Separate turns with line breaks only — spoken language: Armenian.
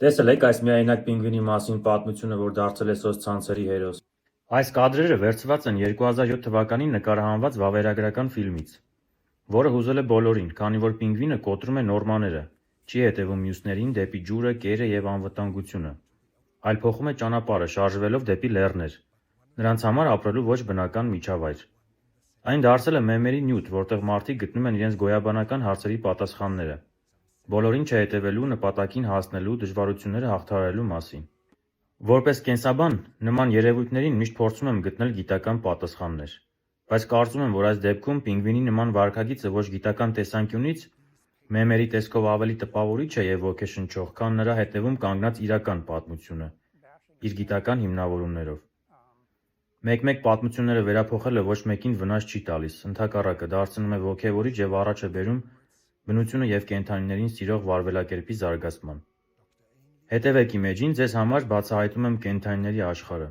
Տեսել եք այս միայնակ պինգվինի մասին պատմությունը, որ դարձել է սոցցանցերի հերոս։ Այս կադրերը վերցված են 2007 թվականին նկարահանված վավերագրական ֆիլմից, որը հուզել է բոլորին, քանի որ պինգվինը կոտրում է նորմաները, չի հետևում մյուսներին դեպի ջուրը, կերը և անվտանգությունը, այլ փոխում է ճանապարհը շարժվելով դեպի լեռներ, նրանց համար ապրելու ոչ բնական միջավայր։ Այն դարձել է մեմերի նյութ, որտեղ մարդիկ գտնում են իրենց գոյաբանական հարցերի պատասխանները, բոլորին չհետևելու, նպատակին հասնելու, դժվարությունները հաղթահարելու մասին։ Որպես կենսաբան, նման երևույթներին միշտ փորձում եմ գտնել գիտական պատասխաններ, բայց կարծում եմ, որ այս դեպքում պինգվինի նման վարքագիծը ոչ գիտական տեսանկյունից մեմերի տեսքով ավելի տպավորիչ է և ոգեշնչող, քան նրա հետևում կանգնած իրական պատմությունը՝ իր գիտական հիմնավորումներով։ Մեկ-մեկ պատմությունները վերափոխելը ոչ մեկին վնաս չի տալիս, ընդհակառակը, դարձնում է ոգևորիչ և առաջ է բերում բնությունը և կենդանիներին սիրող վարվելակերպի զարգացման։ Հետևեք իմ էջին, ձեզ համար բացահայտում եմ կենդանիների աշխարհը։